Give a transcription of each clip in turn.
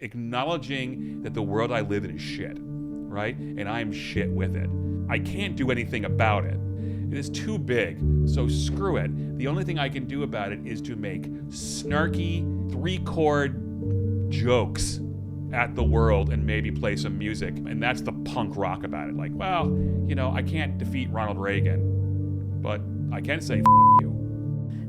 acknowledging that the world I live in is shit, right? And I am shit with it. I can't do anything about it. It is too big, so screw it. The only thing I can do about it is to make snarky, 3-chord jokes at the world and maybe play some music. And that's the punk rock about it. Like, well, I can't defeat Ronald Reagan, but I can say f*** you.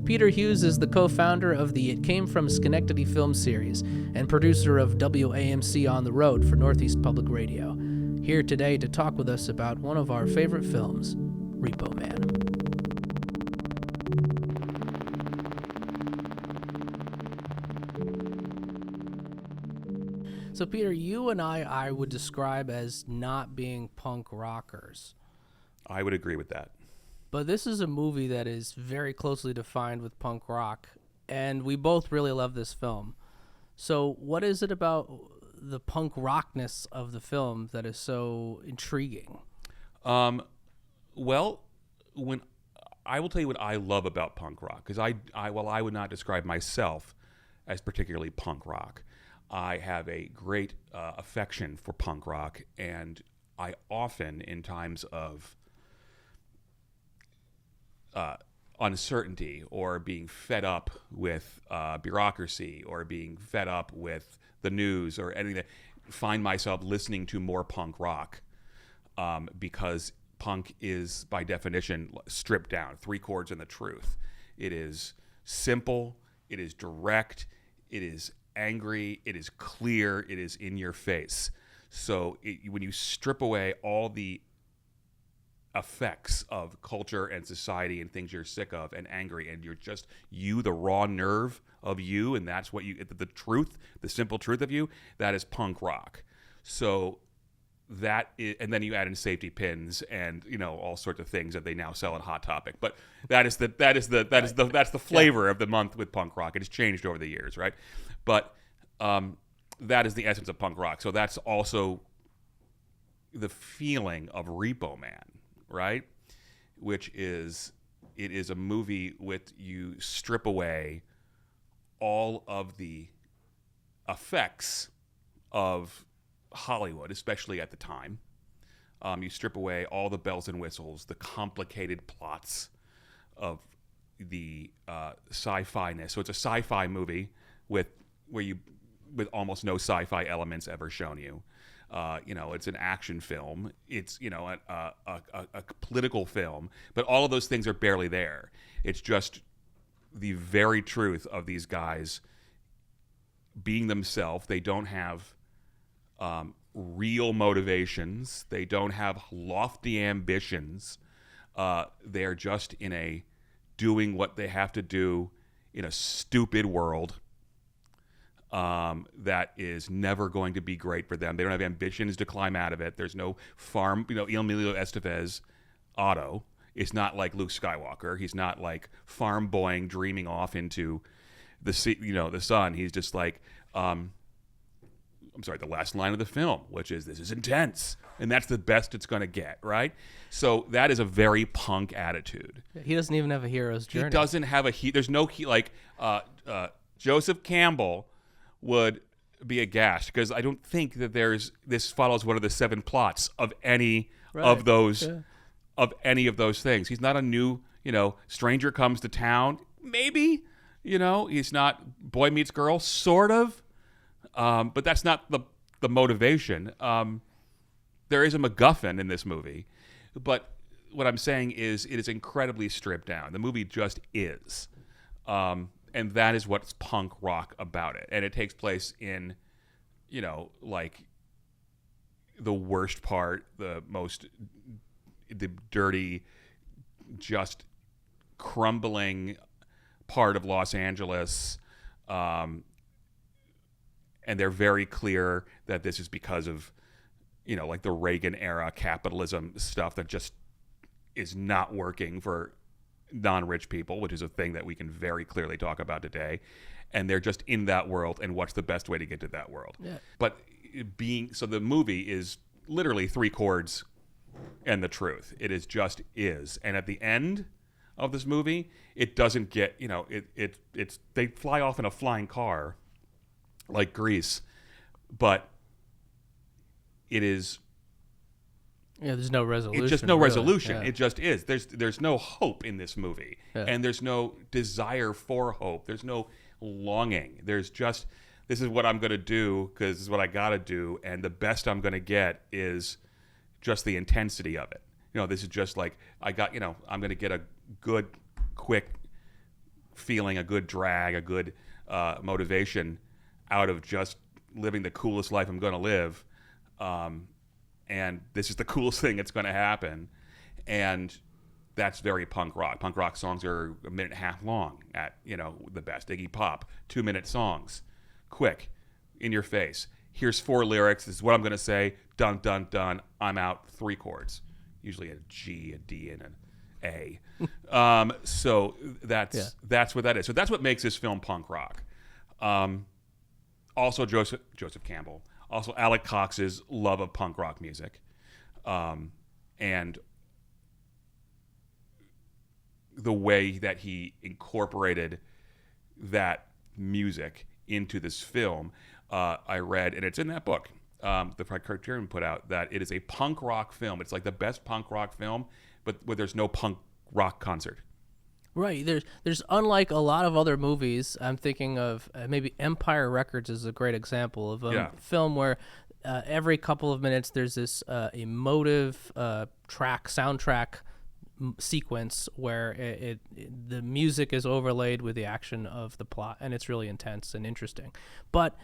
Peter Hughes is the co-founder of the It Came From Schenectady film series and producer of WAMC On the Road for Northeast Public Radio. Here today to talk with us about one of our favorite films, Repo Man. So Peter, you and I would describe as not being punk rockers. I would agree with that. But this is a movie that is very closely defined with punk rock, and we both really love this film. So what is it about the punk rockness of the film that is so intriguing? Well, when I will tell you what I love about punk rock, because while I would not describe myself as particularly punk rock, I have a great affection for punk rock, and I often, in times of uncertainty or being fed up with bureaucracy or being fed up with the news or anything, find myself listening to more punk rock because punk is, by definition, stripped down, 3 chords and the truth. It is simple, it is direct, it is angry, it is clear, it is in your face. So when you strip away all the effects of culture and society and things you're sick of and angry, and you're just the raw nerve of you, and that's what the truth, the simple truth of you, that is punk rock. So that is, and then you add in safety pins and all sorts of things that they now sell at Hot Topic. But that's the flavor of the month with punk rock. It has changed over the years, right? But that is the essence of punk rock. So that's also the feeling of Repo Man, right? Which is, it is a movie with, you strip away all of the effects of Hollywood, especially at the time. You strip away all the bells and whistles, the complicated plots of the sci-fi-ness. So it's a sci-fi movie with almost no sci-fi elements ever shown you. It's an action film. It's a political film, but all of those things are barely there. It's just the very truth of these guys being themselves. They don't have real motivations. They don't have lofty ambitions. They're just doing what they have to do in a stupid world that is never going to be great for them. They don't have ambitions to climb out of it. There's no farm, Emilio Estevez Otto. It's not like Luke Skywalker. He's not like farm boying, dreaming off into the sun. He's just like, the last line of the film, which is, "This is intense," and that's the best it's going to get, right? So that is a very punk attitude. He doesn't even have a hero's journey. He doesn't have there's no Joseph Campbell would be aghast, because I don't think that this follows one of the 7 plots of any of those any of those things. He's not a new, stranger comes to town, maybe, he's not boy meets girl, sort of, but that's not the motivation. There is a MacGuffin in this movie, but what I'm saying is it is incredibly stripped down. The movie just is. And that is what's punk rock about it. And it takes place in, the worst part, the dirty, just crumbling part of Los Angeles. And they're very clear that this is because of, the Reagan-era capitalism stuff that just is not working for non-rich people, which is a thing that we can very clearly talk about today. And they're just in that world, and what's the best way to get to that world? Yeah. But the movie is literally 3 chords and the truth. It is just is. And at the end of this movie, it doesn't get, they fly off in a flying car like Grease, but it is. Yeah, there's no resolution. It's just no really. resolution. Yeah. It just is. There's no hope in this movie, and there's no desire for hope. There's no longing. There's just, this is what I'm going to do because this is what I got to do, and the best I'm going to get is just the intensity of it. This is just like I'm going to get a good, quick feeling, a good drag, a good motivation out of just living the coolest life I'm going to live. And this is the coolest thing that's going to happen. And that's very punk rock. Punk rock songs are a minute and a half long at, the best. Iggy Pop, 2-minute songs. Quick, in your face. Here's 4 lyrics. This is what I'm going to say. Dun, dun, dun. I'm out. 3 chords. Usually a G, a D, and an A. So that's what that is. So that's what makes this film punk rock. Also Joseph Campbell. Also Alec Cox's love of punk rock music. And the way that he incorporated that music into this film, I read, and it's in that book, the Criterion put out, that it is a punk rock film. It's like the best punk rock film, but where there's no punk rock concert. Right. There's unlike a lot of other movies. I'm thinking of maybe Empire Records is a great example of a film where every couple of minutes there's this emotive soundtrack sequence where the music is overlaid with the action of the plot, and it's really intense and interesting. But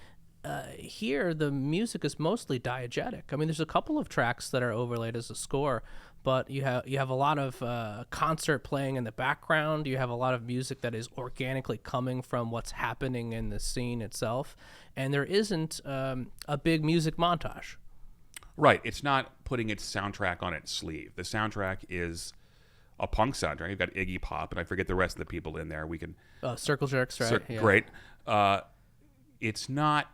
here the music is mostly diegetic. I mean, there's a couple of tracks that are overlaid as a score, but you have a lot of concert playing in the background. You have a lot of music that is organically coming from what's happening in the scene itself, and there isn't a big music montage. Right. It's not putting its soundtrack on its sleeve. The soundtrack is a punk soundtrack. You've got Iggy Pop, and I forget the rest of the people in there. We can Circle Jerks, right? Great. It's not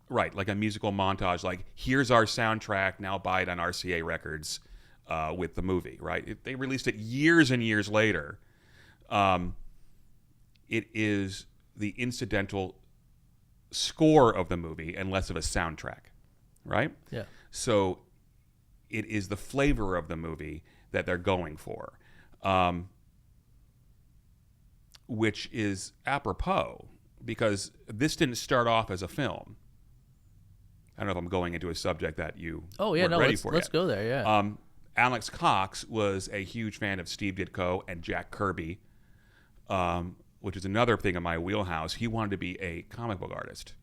right like a musical montage. Like, here's our soundtrack. Now buy it on RCA Records. With the movie, right? They released it years and years later. It is the incidental score of the movie and less of a soundtrack, right? Yeah. So it is the flavor of the movie that they're going for, which is apropos because this didn't start off as a film. I don't know if I'm going into a subject that you weren't ready for let's yet. go there, yeah. Alex Cox was a huge fan of Steve Ditko and Jack Kirby, which is another thing in my wheelhouse. He wanted to be a comic book artist.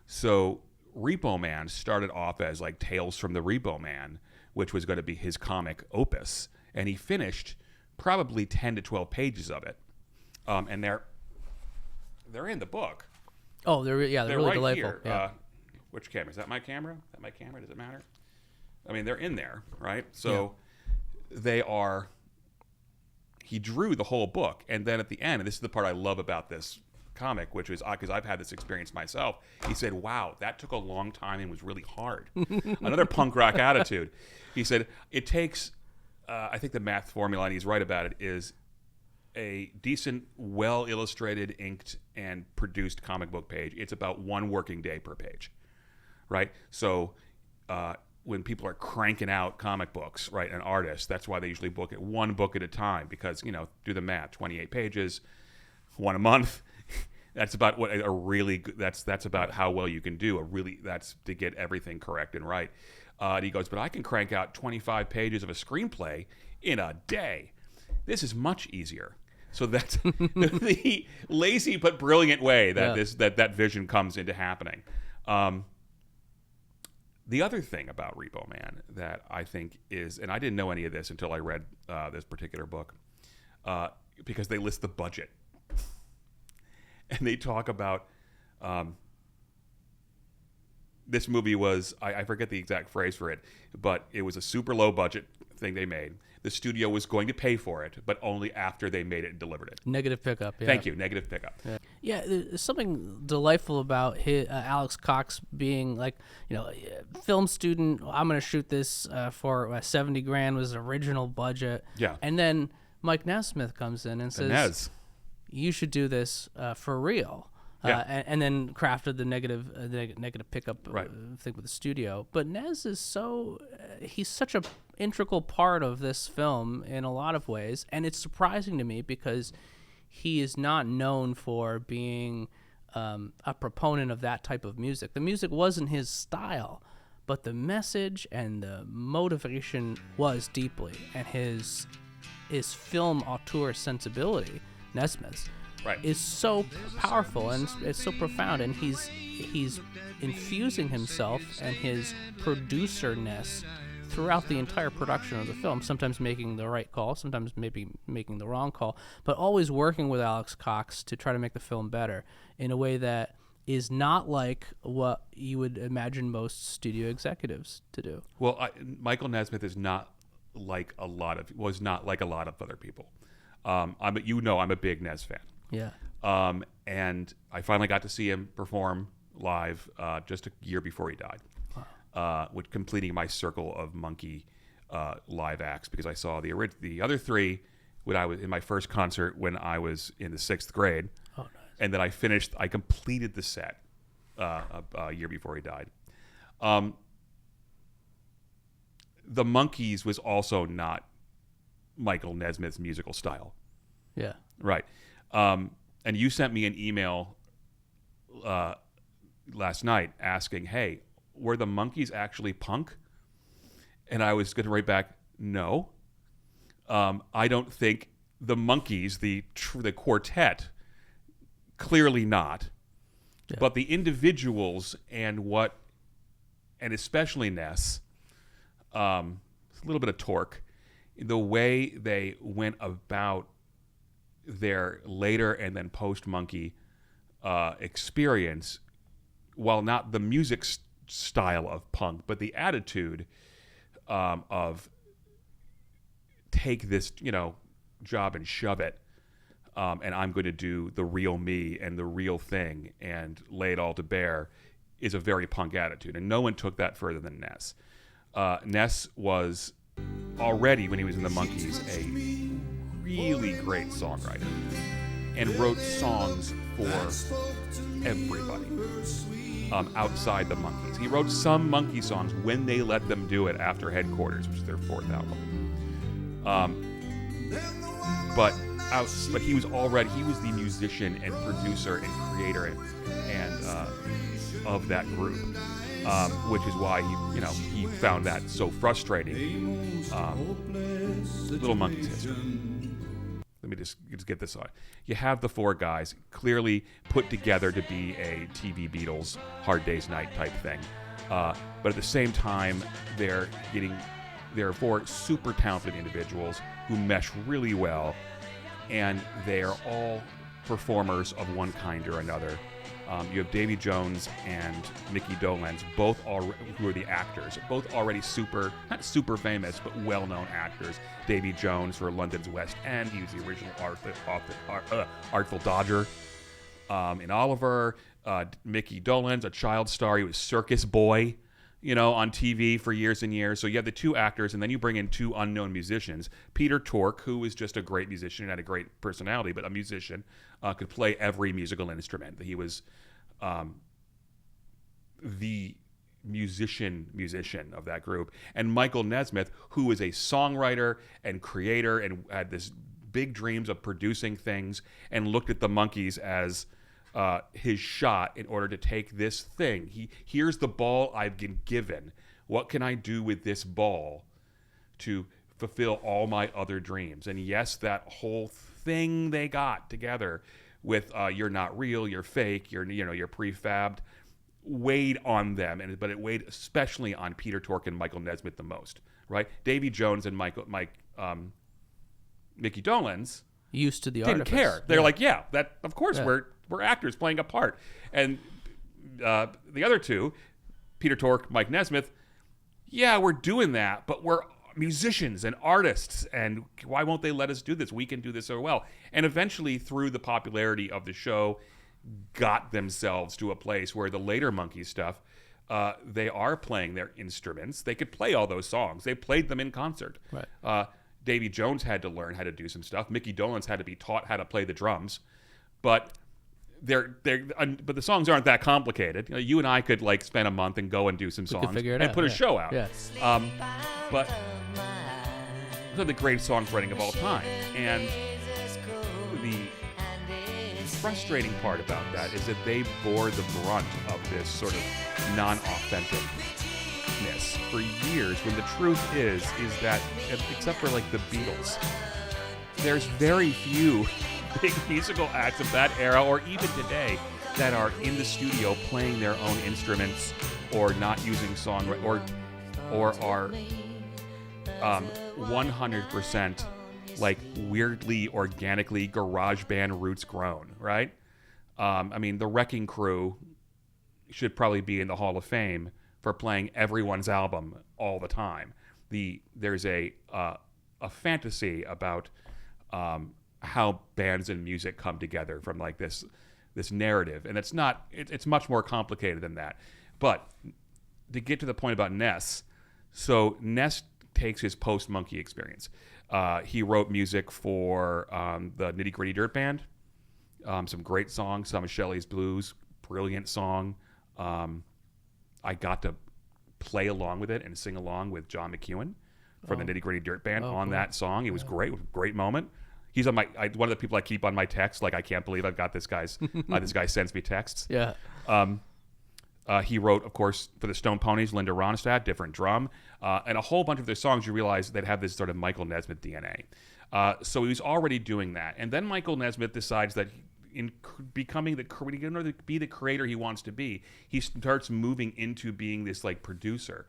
So Repo Man started off as like Tales from the Repo Man, which was going to be his comic opus. And he finished probably 10 to 12 pages of it. And they're in the book. Oh, they're really right delightful. Here. Yeah. Which camera? Is that my camera? Is that my camera? Does it matter? I mean, they're in there, right? So they are. He drew the whole book, and then at the end, and this is the part I love about this comic, which is because I've had this experience myself. He said, "Wow, that took a long time and was really hard." Another punk rock attitude. He said it takes. I think the math formula, and he's right about it, is a decent, well illustrated, inked, and produced comic book page. It's about 1 working day per page, right? So. When people are cranking out comic books, right, an artist, that's why they usually book it 1 book at a time because, do the math, 28 pages, 1 a month. That's about what a really good, that's about how well you can do. That's to get everything correct and right. And he goes, but I can crank out 25 pages of a screenplay in a day. This is much easier. So that's the lazy but brilliant way that that vision comes into happening. The other thing about Repo Man that I think is, and I didn't know any of this until I read this particular book, because they list the budget. And they talk about this movie was, I forget the exact phrase for it, but it was a super low budget thing they made. The studio was going to pay for it, but only after they made it and delivered it. Negative pickup. Yeah. Thank you. Negative pickup. Yeah, there's something delightful about Alex Cox being like, film student. I'm going to shoot this for $70,000 was the original budget. Yeah. And then Mike Nesmith comes in and says, you should do this for real. and then crafted the negative pickup thing with the studio. But Nez is he's such a integral part of this film in a lot of ways, and it's surprising to me because he is not known for being a proponent of that type of music. The music wasn't his style, but the message and the motivation was deeply, and his film auteur sensibility, Nesmith's, is so powerful and it's so profound, and he's infusing himself and his producer-ness throughout the entire production of the film, sometimes making the right call, sometimes maybe making the wrong call, but always working with Alex Cox to try to make the film better in a way that is not like what you would imagine most studio executives to do. Well, Michael Nesmith is not like a lot of other people. I'm a big Nez fan. Yeah. And I finally got to see him perform live just a year before he died. With completing my circle of Monkee live acts, because I saw the other three when I was in my first concert when I was in the 6th grade. Oh, nice. And then I completed the set a year before he died. The Monkees was also not Michael Nesmith's musical style. Yeah. Right. And you sent me an email last night asking, hey, were the Monkees actually punk? And I was going to write back, no. I don't think the Monkees, the quartet, clearly not. Yeah. But the individuals and especially Ness, a little bit of Torque, the way they went about their later and then post-Monkee experience, while not the music style of punk, but the attitude of take this, job and shove it, and I'm going to do the real me and the real thing and lay it all to bear, is a very punk attitude, and no one took that further than Ness. Ness was already, when he was in the Monkees, a really great songwriter and wrote songs for everybody. Outside the Monkees. He wrote some Monkee songs when they let them do it after Headquarters, which is their 4th album. But he was the musician and producer and creator and of that group, which is why he found that so frustrating. Little Monkees history. Let me just get this on. You have the 4 guys clearly put together to be a TV Beatles Hard Day's Night type thing. But at the same time, there are 4 super talented individuals who mesh really well, and they are all performers of one kind or another. You have Davy Jones and Mickey Dolenz, who are the actors, both already not super famous, but well-known actors. Davy Jones for London's West End. He was the original Artful Dodger in Oliver. Mickey Dolenz, a child star. He was Circus Boy, on TV for years and years. So you have the 2 actors, and then you bring in 2 unknown musicians. Peter Tork, who was just a great musician and had a great personality, but a musician, could play every musical instrument. He was the musician of that group. And Michael Nesmith, who is a songwriter and creator and had this big dreams of producing things and looked at the Monkees as his shot in order to take this thing. Here's the ball I've been given. What can I do with this ball to fulfill all my other dreams? And yes, that whole thing they got together with you're not real, you're fake, you're prefabbed, weighed on them, but it weighed especially on Peter Tork and Michael Nesmith the most, right? Davy Jones and Mickey Dolenz used to the didn't artifice. Care. They're like, that of course we're actors playing a part, and the other 2, Peter Tork, Mike Nesmith, we're doing that, but we're musicians and artists, and why won't they let us do this? We can do this so well. And eventually, through the popularity of the show, got themselves to a place where the later Monkee stuff, they are playing their instruments. They could play all those songs. They played them in concert. Right. Davy Jones had to learn how to do some stuff. Mickey Dolenz had to be taught how to play the drums. But but the songs aren't that complicated. You and I could like spend a month and go and do some songs and put a show out. Yes. But those are the greatest songwriting of all time. And the frustrating part about that is that they bore the brunt of this sort of non-authenticness for years, when the truth is that, except for like the Beatles, there's very few big musical acts of that era, or even today, that are in the studio playing their own instruments, or not using or are 100% like weirdly, organically garage band roots grown, right? I mean, the Wrecking Crew should probably be in the Hall of Fame for playing everyone's album all the time. There's a fantasy about how bands and music come together from like this narrative, and it's much more complicated than that. But to get to the point about Ness, so Ness takes his post-Monkee experience. He wrote music for the Nitty Gritty Dirt Band, some great songs, some of Shelley's Blues, brilliant song. I got to play along with it and sing along with John McEwen from the Nitty Gritty Dirt Band on that song. It was great, great moment. He's on one of the people I keep on my text. Like, I can't believe I've got this guy's. This guy sends me texts. Yeah. He wrote, of course, for the Stone Ponies, Linda Ronstadt, different drum, and a whole bunch of their songs. You realize that have this sort of Michael Nesmith DNA. So he was already doing that, and then Michael Nesmith decides that in becoming in order to be the creator he wants to be, he starts moving into being this like producer,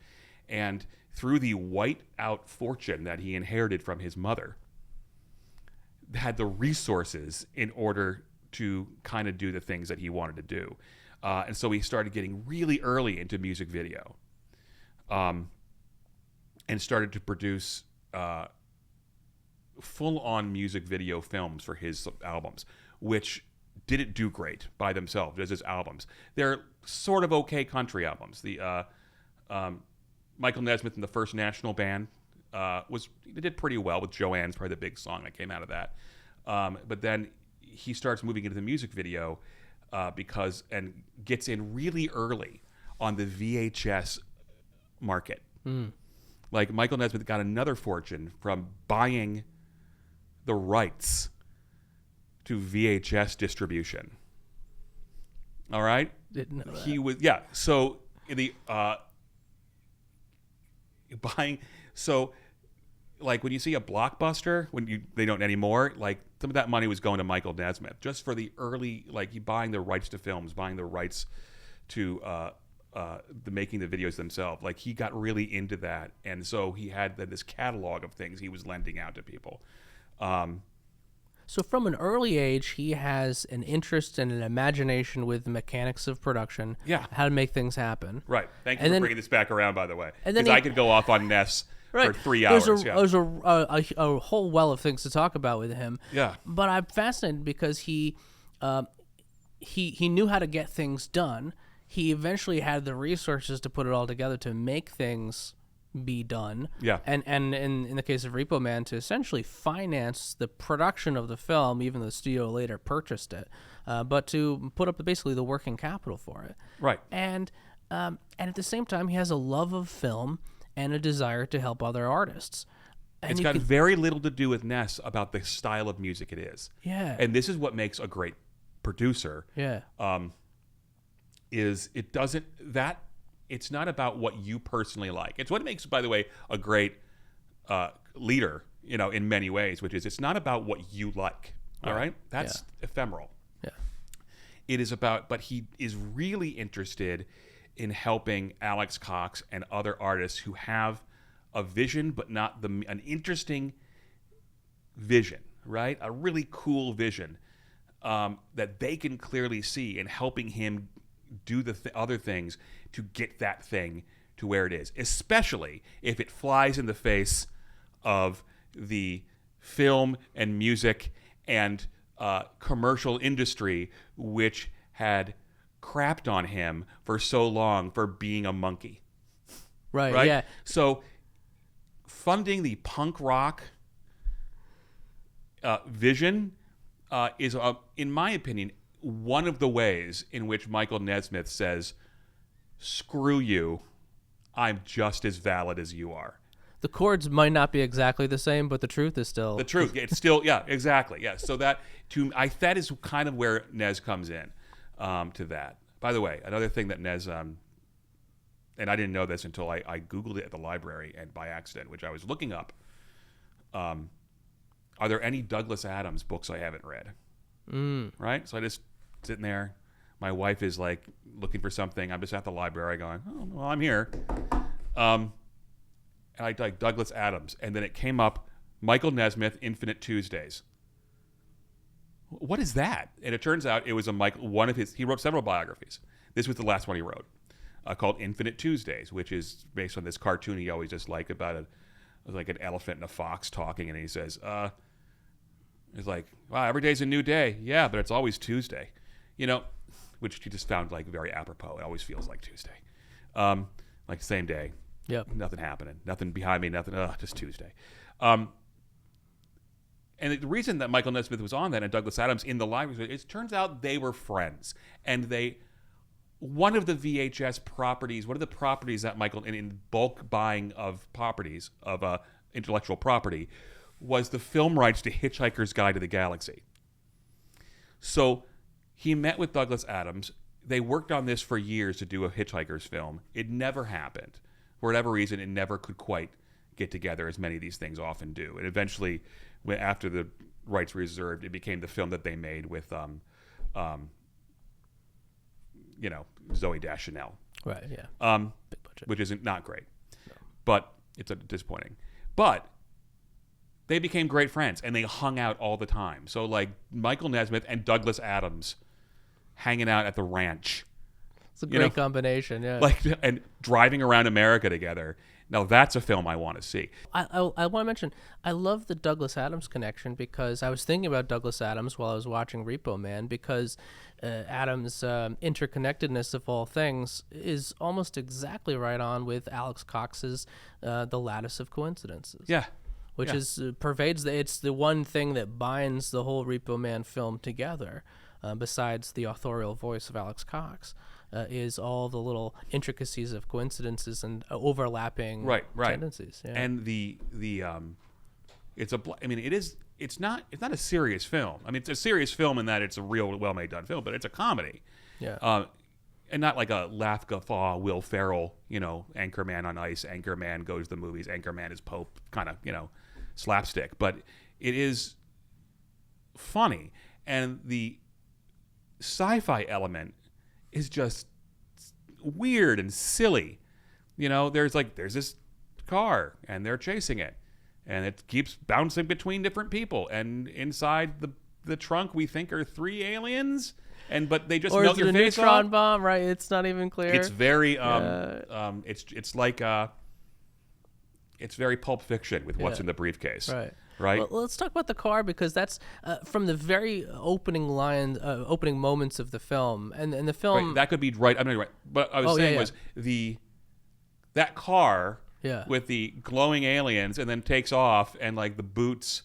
and through the white out fortune that he inherited from his mother, had the resources in order to kind of do the things that he wanted to do. And so he started getting really early into music video, and started to produce full-on music video films for his albums, which didn't do great by themselves as his albums. They're sort of okay country albums. The Michael Nesmith and the First National Band they did pretty well with Joanne's probably the big song that came out of that. But then he starts moving into the music video and gets in really early on the VHS market. Like, Michael Nesmith got another fortune from buying the rights to VHS distribution. All right? Didn't know that. He was, so buying, so like when you see a Blockbuster, they don't anymore, like some of that money was going to Michael Nesmith just for the early, like buying the rights to films, buying the rights to the making the videos themselves. Like, he got really into that, and so he had this catalog of things he was lending out to people. So from an early age, he has an interest and an imagination with the mechanics of production, how to make things happen. Right. Thank you for bringing this back around, by the way, because I could go off on Ness for 3 hours. There's a whole well of things to talk about with him. Yeah. But I'm fascinated because he knew how to get things done. He eventually had the resources to put it all together to make things be done. Yeah. And in the case of Repo Man, to essentially finance the production of the film, even though the studio later purchased it, but to put up basically the working capital for it. Right. And at the same time, he has a love of film and a desire to help other artists. And it's got very little to do with Ness about the style of music it is. Yeah. And this is what makes a great producer. Yeah. It's not about what you personally like. It's what makes, by the way, a great leader, in many ways, which is it's not about what you like. All right? That's ephemeral. Yeah. It is about, but he is really interested in helping Alex Cox and other artists who have a vision, but not an interesting vision, right? A really cool vision that they can clearly see, and helping him do the other things to get that thing to where it is, especially if it flies in the face of the film and music and commercial industry, which had crapped on him for so long for being a monkey. Right? Yeah. So funding the punk rock vision is, in my opinion, one of the ways in which Michael Nesmith says, screw you, I'm just as valid as you are. The chords might not be exactly the same, but the truth is still... The truth. It's still, yeah, exactly. Yeah. So that is kind of where Nez comes in to that. By the way, another thing that Nez, and I didn't know this until I Googled it at the library and by accident, which I was looking up. Are there any Douglas Adams books I haven't read? Right? So I just sitting there. My wife is like looking for something. I'm just at the library going, oh, well, I'm here. And I like Douglas Adams. And then it came up, Michael Nesmith, Infinite Tuesdays. What is that? And it turns out it was he wrote several biographies. This was the last one he wrote, called Infinite Tuesdays, which is based on this cartoon he always just liked about like an elephant and a fox talking. And he says, it's like, wow, every day's a new day. Yeah, but it's always Tuesday. Which he just found like very apropos. It always feels like Tuesday. Like same day. Yep. Nothing happening. Nothing behind me. Nothing. Just Tuesday. And the reason that Michael Nesmith was on that and Douglas Adams in the library, it turns out they were friends. And one of the VHS properties, one of the properties that Michael, in bulk buying of properties, of intellectual property, was the film rights to Hitchhiker's Guide to the Galaxy. So he met with Douglas Adams. They worked on this for years to do a Hitchhiker's film. It never happened. For whatever reason, it never could quite get together, as many of these things often do. And eventually, after the rights were reserved, it became the film that they made with, Zooey Deschanel. Right, yeah. Big budget. Which isn't not great. No. But it's disappointing. But they became great friends, and they hung out all the time. So, like, Michael Nesmith and Douglas Adams hanging out at the ranch. It's a great combination, yeah. And driving around America together. Now, that's a film I want to see. I want to mention, I love the Douglas Adams connection because I was thinking about Douglas Adams while I was watching Repo Man, because Adams' interconnectedness of all things is almost exactly right on with Alex Cox's The Lattice of Coincidences. Yeah. Which pervades, it's the one thing that binds the whole Repo Man film together, besides the authorial voice of Alex Cox. Is all the little intricacies of coincidences and overlapping tendencies. Yeah. And it's not a serious film. I mean, it's a serious film in that it's a real well-made done film, but it's a comedy. Yeah. And not like a laugh guffaw, Will Ferrell, Anchorman on Ice, Anchorman goes to the movies, Anchorman is Pope, kind of, slapstick. But it is funny. And the sci-fi element is just weird and silly. There's this car and they're chasing it and it keeps bouncing between different people, and inside the trunk we think are 3 aliens, but they just melt your face off. Or is it a neutron bomb, right? It's not even clear. It's very it's very Pulp Fiction with what's in the briefcase. Right. Well, let's talk about the car, because that's from the very opening moments of the film, and the film. Right, that could be right. I'm not right. But I was saying was that car with the glowing aliens, and then takes off, and like the boots.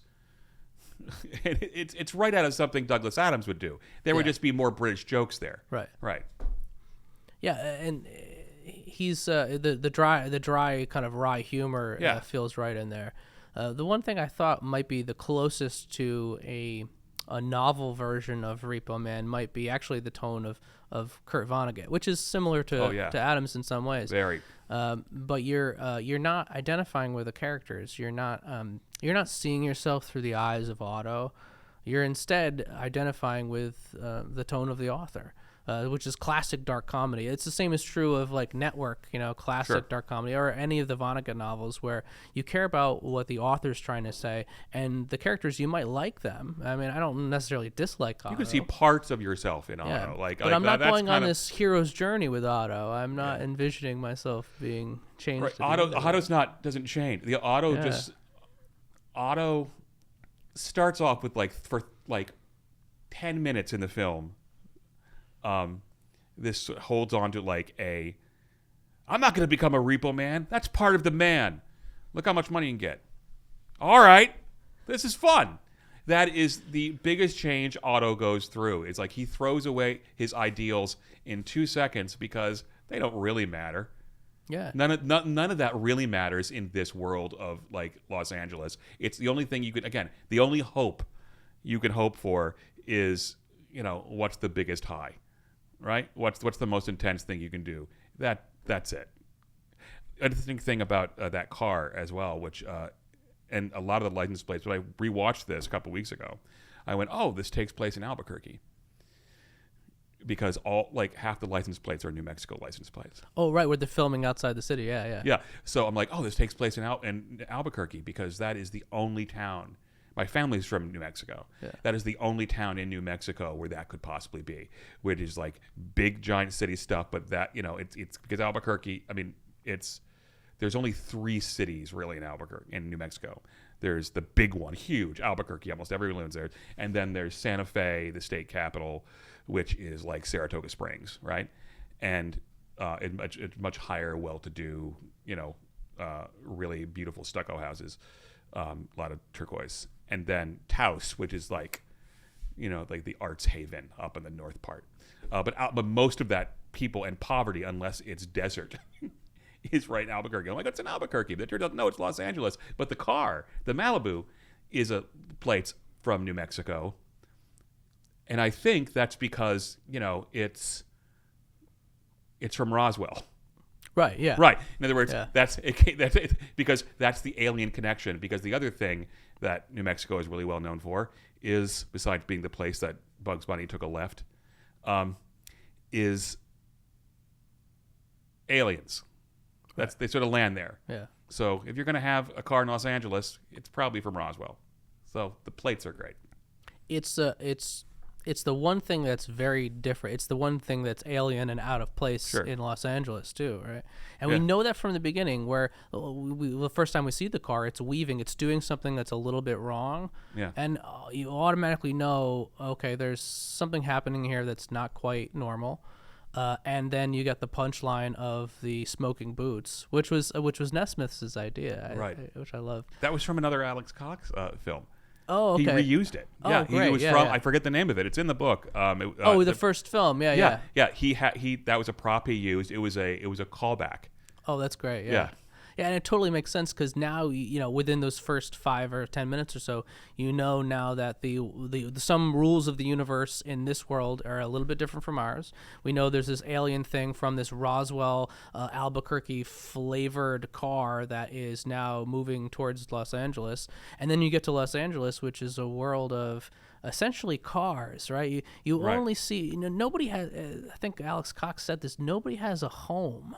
It's right out of something Douglas Adams would do. There would just be more British jokes there. Right. Yeah, and he's the dry kind of wry humor feels right in there. The one thing I thought might be the closest to a novel version of Repo Man might be actually the tone of Kurt Vonnegut, which is similar to Adams in some ways. Very. But you're not identifying with the characters. You're not seeing yourself through the eyes of Otto. You're instead identifying with the tone of the author. Which is classic dark comedy. It's the same is true of like Network, classic dark comedy, or any of the Vonnegut novels, where you care about what the author's trying to say, and the characters, you might like them. I mean, I don't necessarily dislike Otto. You can see parts of yourself in Otto. But I'm not going on this hero's journey with Otto. I'm not envisioning myself being changed. Right. Otto's doesn't change. The Otto starts off with for 10 minutes in the film. This holds on to I'm not going to become a repo man. That's part of the man. Look how much money you can get. All right. This is fun. That is the biggest change Otto goes through. It's like he throws away his ideals in 2 seconds because they don't really matter. Yeah. None of that really matters in this world of like Los Angeles. It's the only thing the only hope you can hope for is, what's the biggest high, right? What's the most intense thing you can do? That's it. Interesting thing about that car as well, which and a lot of the license plates. When I rewatched this a couple weeks ago, I went, "Oh, this takes place in Albuquerque." Because half the license plates are New Mexico license plates. Oh, right, where they're filming outside the city. Yeah. Yeah. So I'm like, oh, this takes place in Albuquerque because that is the only town. My family's from New Mexico. Yeah. That is the only town in New Mexico where that could possibly be, which is like big giant city stuff. But that it's because Albuquerque. I mean, there's only 3 cities really in New Mexico. There's the big one, huge Albuquerque. Almost everyone lives there, and then there's Santa Fe, the state capital, which is like Saratoga Springs, right? And it's much higher, well-to-do, really beautiful stucco houses, a lot of turquoise. And then Taos, which is like the arts haven up in the north part. But most of that people and poverty, unless it's desert, is right in Albuquerque. I'm like, it's in Albuquerque. But it turns out, no, it's Los Angeles. But the car, the Malibu, is a plates from New Mexico. And I think that's because, it's from Roswell. Right, yeah. Right. In other words, that's it, because that's the alien connection. Because the other thing that New Mexico is really well known for is, besides being the place that Bugs Bunny took a left, is aliens. They sort of land there. Yeah. So if you're going to have a car in Los Angeles, it's probably from Roswell. So the plates are great. It's the one thing that's very different. It's the one thing that's alien and out of place in Los Angeles too, right? And we know that from the beginning, where the first time we see the car, it's weaving, it's doing something that's a little bit wrong, and you automatically know, okay, there's something happening here that's not quite normal. And then you get the punchline of the smoking boots, which was Nesmith's idea, which I love. That was from another Alex Cox film. Oh, okay. He reused it. Oh, yeah, great. He was from. I forget the name of it. It's in the book. The first film. Yeah. He that was a prop he used. It was a callback. Oh, that's great. Yeah, and it totally makes sense because now within those first 5 or 10 minutes or so, now that the some rules of the universe in this world are a little bit different from ours. We know there's this alien thing from this Roswell, Albuquerque flavored car that is now moving towards Los Angeles, and then you get to Los Angeles, which is a world of essentially cars, right? You only see nobody has. I think Alex Cox said this. Nobody has a home.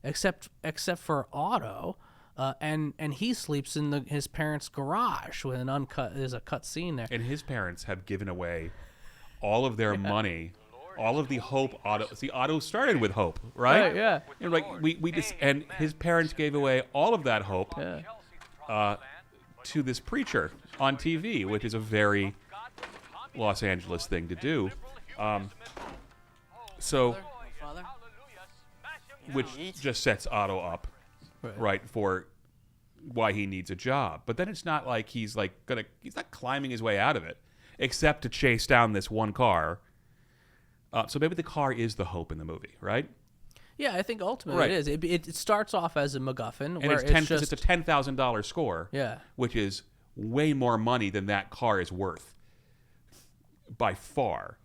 Except for Otto, and he sleeps in his parents' garage with an uncut. There's a cut scene there. And his parents have given away all of their money, all of the hope. Otto started with hope, right? Yeah. And we just, and his parents gave away all of that hope to this preacher on TV, which is a very Los Angeles thing to do. Which just sets Otto up, right, for why he needs a job. But then it's not like he's not climbing his way out of it, except to chase down this one car. So maybe the car is the hope in the movie, right? Yeah, I think ultimately it is. It starts off as a MacGuffin, and where it's a $10,000 score, which is way more money than that car is worth by far.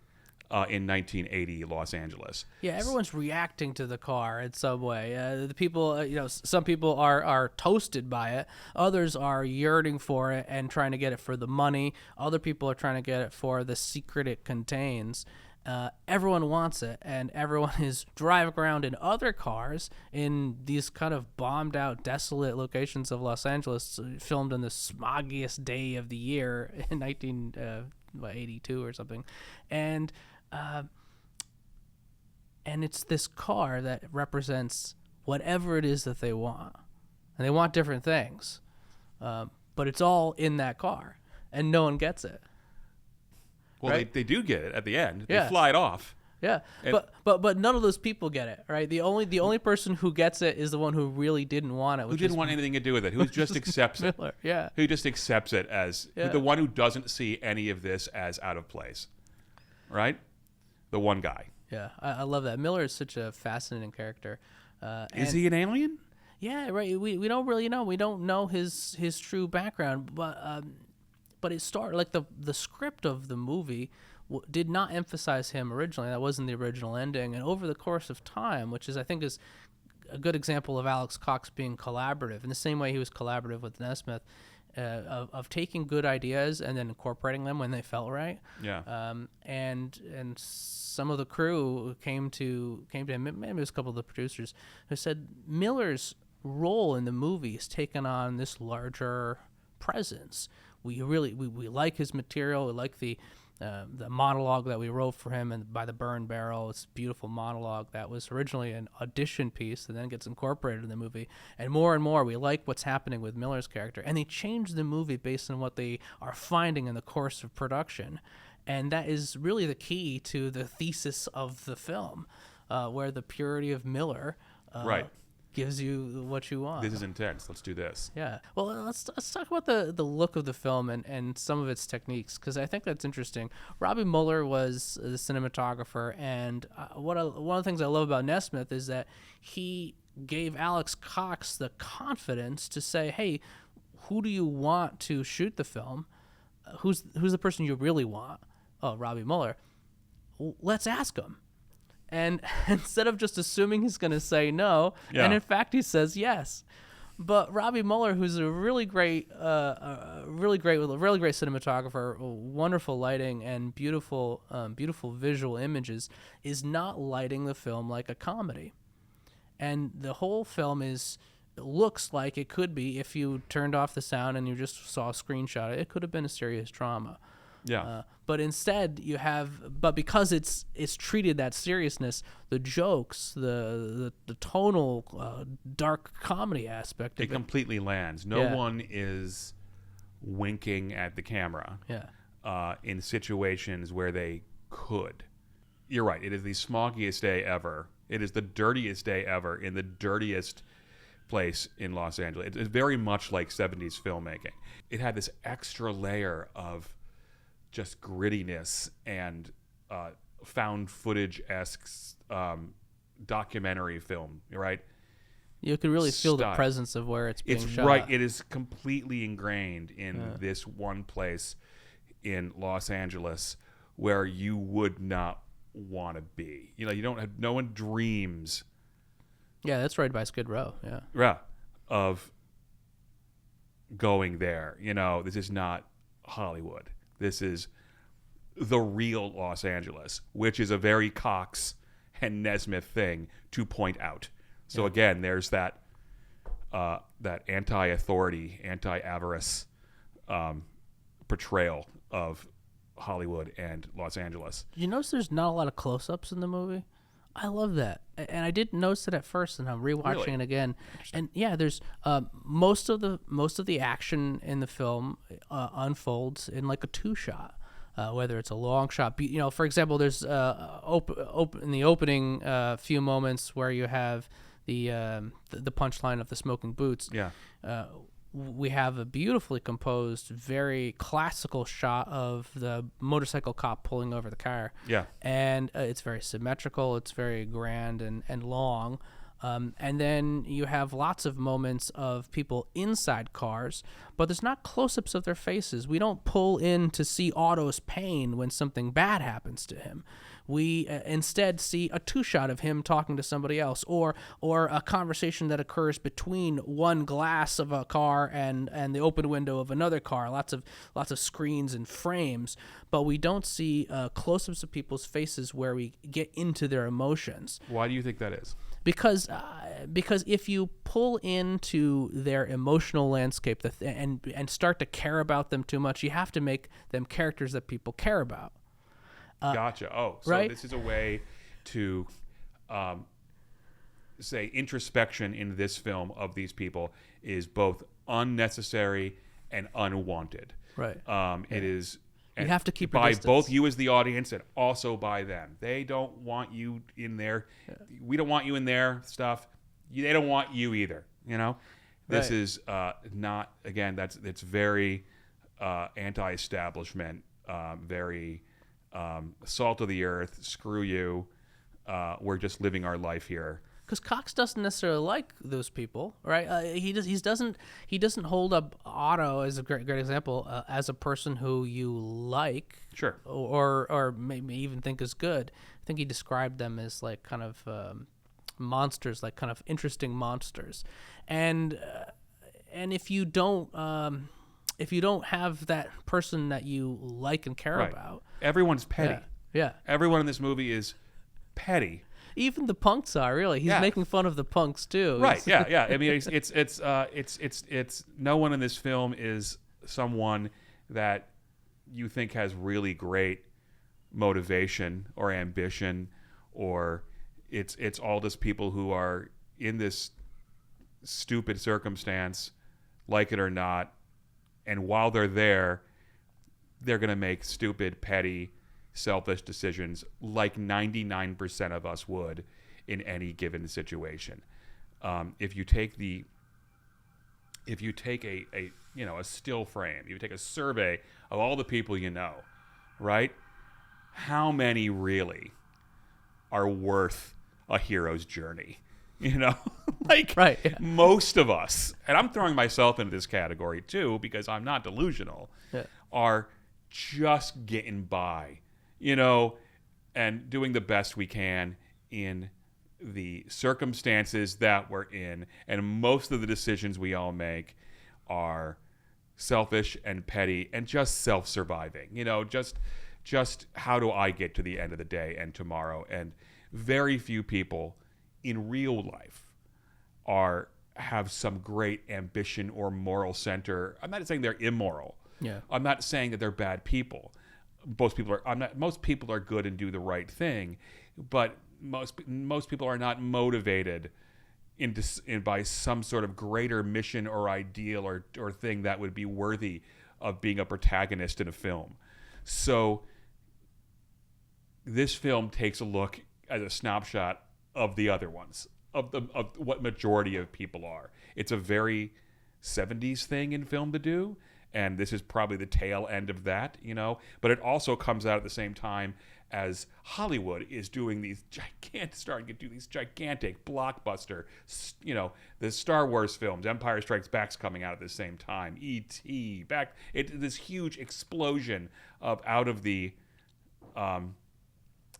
In 1980 Los Angeles. Yeah, everyone's reacting to the car in some way. The people, some people are toasted by it. Others are yearning for it and trying to get it for the money. Other people are trying to get it for the secret it contains. Everyone wants it, and everyone is driving around in other cars in these kind of bombed out, desolate locations of Los Angeles, filmed on the smoggiest day of the year in 1982 or something. And it's this car that represents whatever it is that they want. And they want different things. But it's all in that car. And no one gets it. Well, right? they do get it at the end. They fly it off. Yeah, And- but none of those people get it, right? The only person who gets it is the one who really didn't want it, who which didn't is want anything to do with it, who just accepts it. Miller. Yeah, Who just accepts it as Yeah. the one who doesn't see any of this as out of place, right? The one guy. yeah, I love that. Miller is such a fascinating character. Is he an alien? Yeah, right. We don't really know. We don't know his true background, but it started like the script of the movie did not emphasize him originally. That wasn't the original ending, and over the course of time, which is I think is a good example of Alex Cox being collaborative in the same way he was collaborative with Nesmith, of taking good ideas and then incorporating them when they felt right. Yeah. And some of the crew came to him, maybe it was a couple of the producers, who said Miller's role in the movie has taken on this larger presence. We like his material. We like the monologue that we wrote for him and by the burn barrel. It's a beautiful monologue that was originally an audition piece and then gets incorporated in the movie. And more we like what's happening with Miller's character. And they changed the movie based on what they are finding in the course of production. And that is really the key to the thesis of the film, where the purity of Miller Right. gives you what you want. This is intense. Let's do this. Yeah. Well, let's talk about the look of the film and some of its techniques, because I think that's interesting. Robbie Mueller was the cinematographer, and one of the things I love about Nesmith is that he gave Alex Cox the confidence to say, hey, who do you want to shoot the film? Who's the person you really want? Oh, Robbie Mueller. Well, let's ask him. And instead of just assuming he's going to say no, Yeah. and in fact he says yes. But Robbie Mueller, who's a really great cinematographer, wonderful lighting and beautiful visual images, is not lighting the film like a comedy. And the whole film looks like it could be, if you turned off the sound and you just saw a screenshot, it could have been a serious drama. Yeah. But instead but because it's treated that seriousness, the jokes, the tonal dark comedy aspect of It completely lands. No Yeah. one is winking at the camera. Yeah. In situations where they could. You're right. It is the smoggiest day ever. It is the dirtiest day ever in the dirtiest place in Los Angeles. It's very much like 70s filmmaking. It had this extra layer of just grittiness and found footage-esque documentary film, right? You could really feel the Style. presence of where it's being It's shot. right. It is completely ingrained in this one place in Los Angeles where you would not want to be. You know, you don't have, no one dreams Yeah, that's right by Skid Row. Yeah. of going there. You know, this is not Hollywood. This is the real Los Angeles, which is a very Cox and Nesmith thing to point out. So again, there's that anti-authority, anti-avarice portrayal of Hollywood and Los Angeles. You notice there's not a lot of close-ups in the movie? I love that, and I didn't notice it at first, and I'm rewatching Really? it again. And yeah, there's most of the action in the film unfolds in like a two-shot, whether it's a long shot. You know, for example, there's in the opening few moments where you have the punchline of the smoking boots. Yeah. We have a beautifully composed, very classical shot of the motorcycle cop pulling over the car. Yeah. And it's very symmetrical. It's very grand and long. And then you have lots of moments of people inside cars, but there's not close-ups of their faces. We don't pull in to see Otto's pain when something bad happens to him. We instead see a two-shot of him talking to somebody else, or a conversation that occurs between one glass of a car and the open window of another car. Lots of screens and frames, but we don't see close-ups of people's faces where we get into their emotions. Why do you think that is? Because if you pull into their emotional landscape and start to care about them too much, you have to make them characters that people care about. Gotcha. Oh, so right? This is a way to say introspection in this film of these people is both unnecessary and unwanted. Right. It is You have to keep your by distance. both you as the audience and also by them. They don't want you in there. Yeah. We don't want you in their stuff. They don't want you either. You know, this is not, again, it's very anti-establishment, very salt of the earth. Screw you. We're just living our life here. Because Cox doesn't necessarily like those people, right? He doesn't hold up Otto as a great example as a person who you like, sure, or maybe even think is good. I think he described them as like kind of monsters, like kind of interesting monsters, and if you don't have that person that you like and care about, everyone's petty. Yeah, everyone in this movie is petty. Even the punks are, really. He's making fun of the punks too. Right? Yeah. I mean, it's no one in this film is someone that you think has really great motivation or ambition, or it's all just people who are in this stupid circumstance, like it or not, and while they're there, they're going to make stupid, petty, selfish decisions like 99% of us would in any given situation. If you take a still frame, you take a survey of all the people you know, right? How many really are worth a hero's journey? You know, like most of us, and I'm throwing myself into this category too because I'm not delusional, are just getting by. You know, and doing the best we can in the circumstances that we're in. And most of the decisions we all make are selfish and petty and just self-surviving. You know, just how do I get to the end of the day and tomorrow? And very few people in real life have some great ambition or moral center. I'm not saying they're immoral. Yeah. I'm not saying that they're bad people. Most people are good and do the right thing, but most people are not motivated by some sort of greater mission or ideal or thing that would be worthy of being a protagonist in a film. So this film takes a look as a snapshot of the other ones, of what majority of people are. It's a very 70s thing in film to do. And this is probably the tail end of that, you know. But it also comes out at the same time as Hollywood is doing these starting to do these gigantic blockbuster, you know, the Star Wars films. Empire Strikes Back's coming out at the same time. E.T. This huge explosion out of the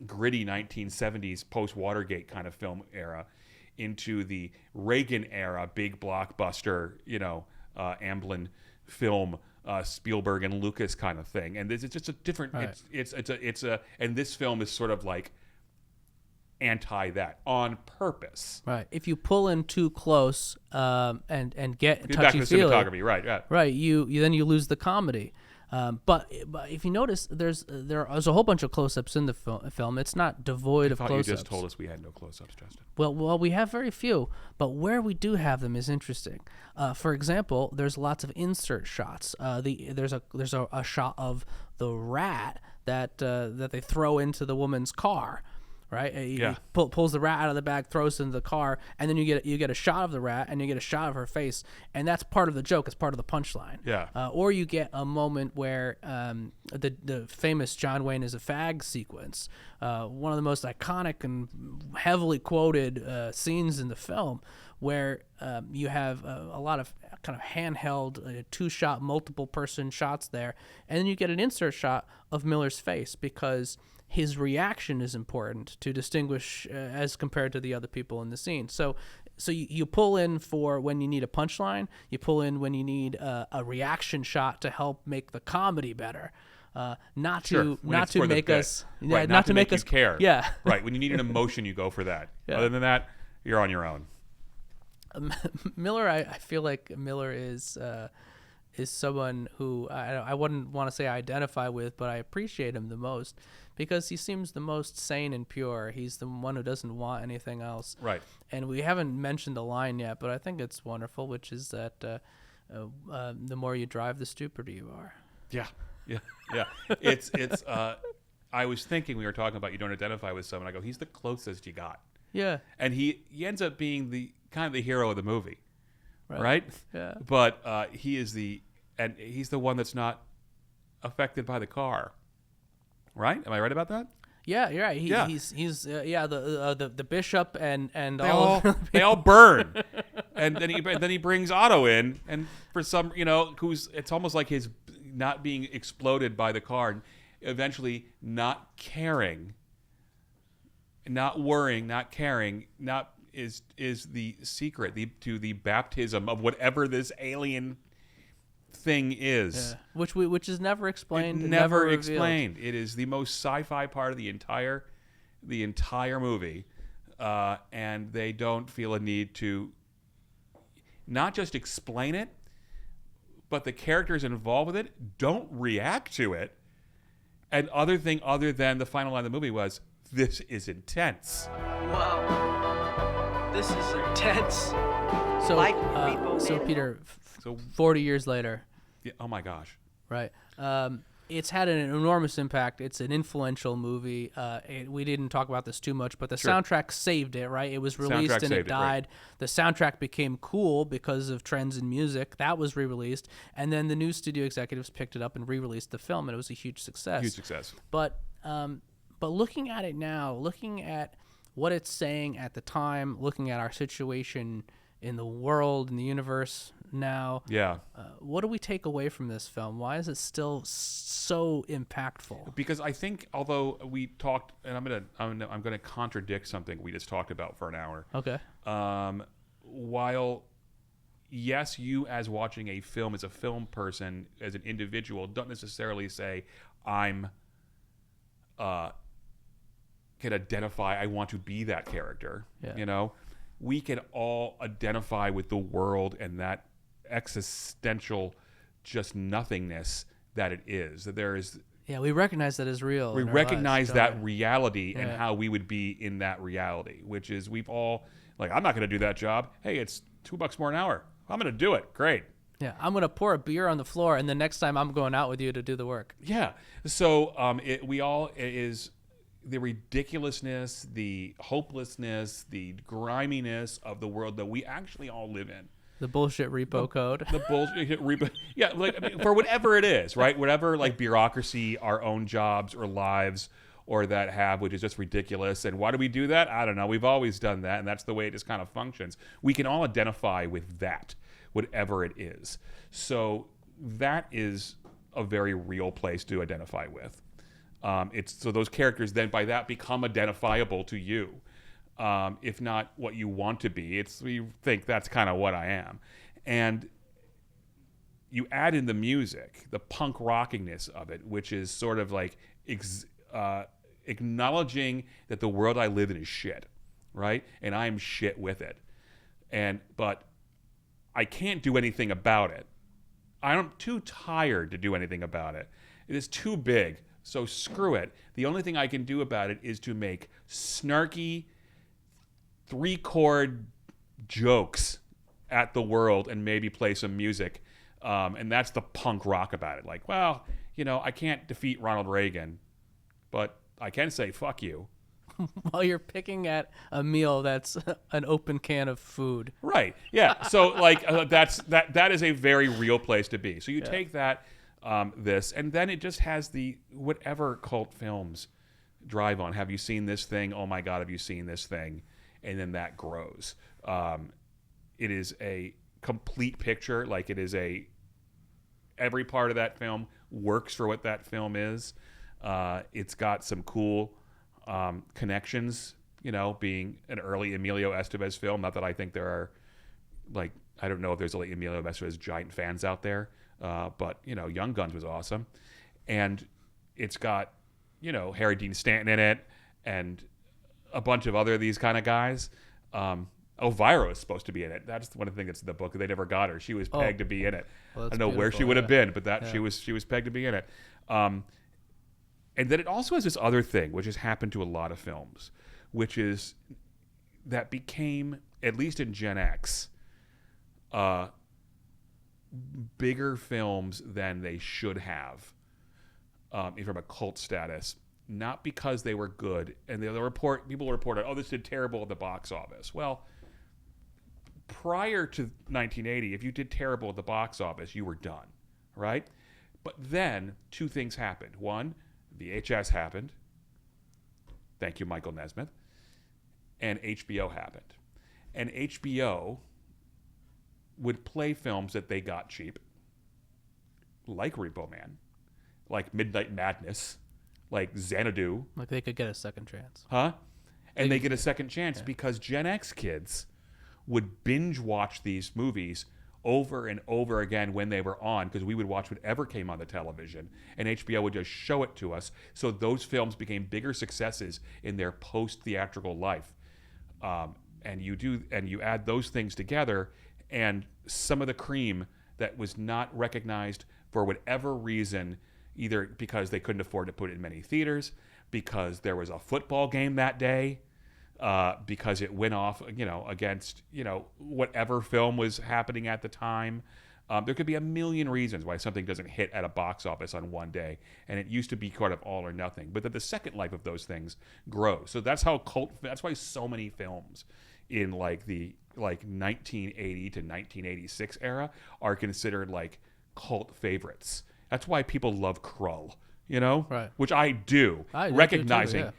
gritty 1970s post-Watergate kind of film era into the Reagan-era big blockbuster, you know, Amblin film, Spielberg and Lucas kind of thing, and it's just a different. Right. And this film is sort of like anti that on purpose. Right. If you pull in too close and get touchy-feely, back to the cinematography, right, you then you lose the comedy. But if you notice, there's a whole bunch of close-ups in the film. It's not devoid of close-ups. You just told us we had no close-ups, Justin. Well, we have very few, but where we do have them is interesting. For example, there's lots of insert shots. There's a shot of the rat that they throw into the woman's car. Right? He pulls the rat out of the bag, throws it into the car, and then you get a shot of the rat, and you get a shot of her face, and that's part of the joke. It's part of the punchline. Yeah. Or you get a moment where the famous John Wayne is a fag sequence, one of the most iconic and heavily quoted scenes in the film, where you have a lot of kind of handheld two-shot, multiple-person shots there, and then you get an insert shot of Miller's face because his reaction is important to distinguish as compared to the other people in the scene. So you pull in for when you need a punchline. You pull in when you need a reaction shot to help make the comedy better. Not to make us care. Yeah. Right. When you need an emotion, you go for that. Yeah. Other than that, you're on your own. Miller, I feel like Miller is someone who I wouldn't want to say I identify with, but I appreciate him the most because he seems the most sane and pure. He's the one who doesn't want anything else. Right. And we haven't mentioned the line yet, but I think it's wonderful, which is that the more you drive, the stupider you are. Yeah. Yeah, yeah. It's. I was thinking we were talking about you don't identify with someone. I go, he's the closest you got. Yeah. And he ends up being the kind of the hero of the movie, right? Yeah. But he's the one that's not affected by the car, right? Am I right about that? Yeah, you're right. Yeah. He's the bishop and they all burn, and then he brings Otto in, and for some it's almost like his not being exploded by the car, and eventually not caring, not worrying, not caring, not is the secret to the baptism of whatever this alien thing is. Yeah. Which is never explained. Never explained. It is the most sci-fi part of the entire movie, and they don't feel a need to not just explain it, but the characters involved with it don't react to it. And other than the final line of the movie was, "This is intense." Wow, this is intense. So, Like Repo so Man. Peter, So 40 years later, yeah, oh my gosh. right? It's had an enormous impact. It's an influential movie. We didn't talk about this too much, but the soundtrack saved it, right? It was released Soundtrack and it saved it, right. died. The soundtrack became cool because of trends in music. That was re-released. And then the new studio executives picked it up and re-released the film, and it was a huge success. Huge success. But looking at it now, looking at what it's saying at the time, looking at our situation in the world, in the universe now, Yeah. what do we take away from this film? Why is it still so impactful? Because I think, although we talked, and I'm gonna contradict something we just talked about for an hour. Okay. While yes, you as watching a film as a film person, as an individual, don't necessarily say I'm can identify. I want to be that character. Yeah. We can all identify with the world and that existential just nothingness that it is. That there is. Yeah, we recognize that as real. We in our recognize lives, that don't we? reality and Yeah. how we would be in that reality, which is we've all I'm not going to do that job. Hey, it's $2 more an hour. I'm going to do it. Great. Yeah, I'm gonna pour a beer on the floor, and the next time I'm going out with you to do the work. Yeah. So it is the ridiculousness, the hopelessness, the griminess of the world that we actually all live in. The bullshit repo code. The bullshit, yeah, for whatever it is, right? Whatever bureaucracy, our own jobs or lives, or that have, which is just ridiculous. And why do we do that? I don't know. We've always done that, and that's the way it just kind of functions. We can all identify with that, whatever it is. So that is a very real place to identify with. So those characters then by that become identifiable to you. If not what you want to be, we think that's kind of what I am. And you add in the music, the punk rockiness of it, which is sort of acknowledging that the world I live in is shit, right? And I'm shit with it. But I can't do anything about it. I'm too tired to do anything about it. It is too big, so screw it. The only thing I can do about it is to make snarky 3-chord jokes at the world and maybe play some music. And that's the punk rock about it. I can't defeat Ronald Reagan, but I can say fuck you. While you're picking at a meal that's an open can of food. Right. Yeah. So that is a very real place to be. So you take that this, and then it just has the whatever cult films drive on. Have you seen this thing? Oh my God, have you seen this thing? And then that grows. It is a complete picture. It is every part of that film works for what that film is. It's got some cool connections, being an early Emilio Estevez film. Not that I think there are, I don't know if there's Emilio Estevez giant fans out there, but, Young Guns was awesome. And it's got, Harry Dean Stanton in it and a bunch of other these kind of guys. Elvira is supposed to be in it. That's one of the things that's in the book. They never got her. She was pegged to be in it. Well, I don't know where she would have been, but she was pegged to be in it. And then it also has this other thing, which has happened to a lot of films, which is that became, at least in Gen X, bigger films than they should have. from a cult status, not because they were good. And people reported, oh, this did terrible at the box office. Well, prior to 1980, if you did terrible at the box office, you were done, right? But then two things happened. One, VHS happened. Thank you, Michael Nesmith. And HBO happened. And HBO would play films that they got cheap, like Repo Man, like Midnight Madness, like Xanadu. Like they could get a second chance. Huh? And they get a second chance because Gen X kids would binge watch these movies over and over again when they were on, because we would watch whatever came on the television, and HBO would just show it to us. So those films became bigger successes in their post-theatrical life. And you add those things together, and some of the cream that was not recognized for whatever reason, either because they couldn't afford to put it in many theaters, because there was a football game that day, because it went off, against, whatever film was happening at the time. There could be a million reasons why something doesn't hit at a box office on one day, and it used to be kind of all or nothing. But that the second life of those things grows. So that's why so many films in the 1980 to 1986 era are considered like cult favorites. That's why people love Krull, Right. Which I do, recognizing do too, yeah.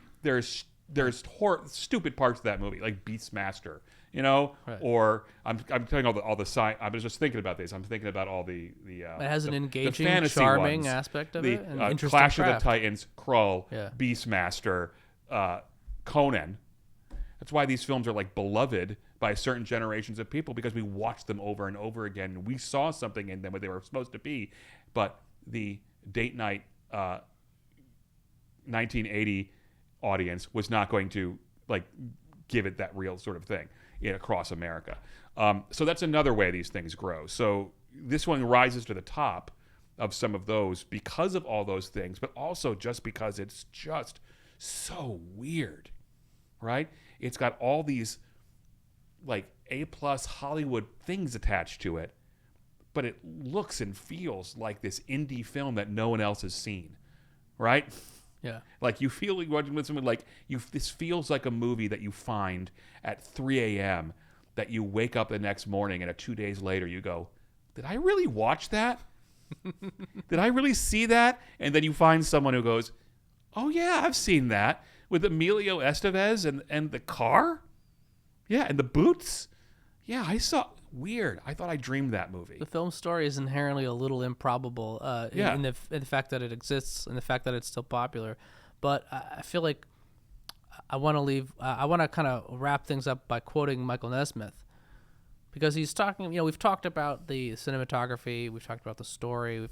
there's stupid parts of that movie, like Beastmaster, Right. or I'm telling all the science. I was just thinking about this. I'm thinking about all the It has an engaging, fantasy charming ones. aspect of it. And interesting Clash craft. of the Titans, Krull, Yeah. Beastmaster, Conan. That's why these films are like beloved by certain generations of people, because we watched them over and over again. And we saw something in them what they were supposed to be, but the date night 1980 audience was not going to give it that real sort of thing across America. So that's another way these things grow. So this one rises to the top of some of those because of all those things, but also just because it's just so weird, right? It's got all these A+ Hollywood things attached to it, but it looks and feels like this indie film that no one else has seen, right? Yeah. You feel like watching with someone this feels like a movie that you find at 3 a.m. that you wake up the next morning, and 2 days later you go, did I really watch that? Did I really see that? And then you find someone who goes, oh yeah, I've seen that, with Emilio Estevez and the car. Yeah, and the boots. Yeah, I saw. Weird. I thought I dreamed that movie. The film story is inherently a little improbable in the fact that it exists and the fact that it's still popular. But I feel like I want to kind of wrap things up by quoting Michael Nesmith, because he's talking, we've talked about the cinematography, we've talked about the story,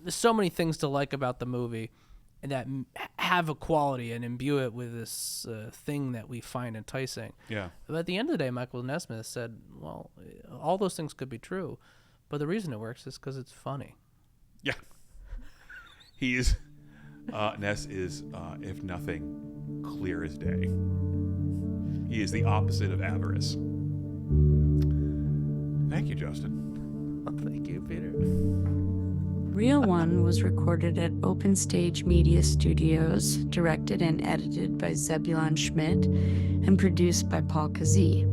there's so many things to like about the movie, and that have a quality and imbue it with this thing that we find enticing. Yeah. But at the end of the day, Michael Nesmith said, well, all those things could be true, but the reason it works is because it's funny. Yeah. He is, Ness is, if nothing, clear as day. He is the opposite of avarice. Thank you, Justin. Thank you, Peter. Real One was recorded at Open Stage Media Studios, directed and edited by Zebulon Schmidt, and produced by Paul Kazee.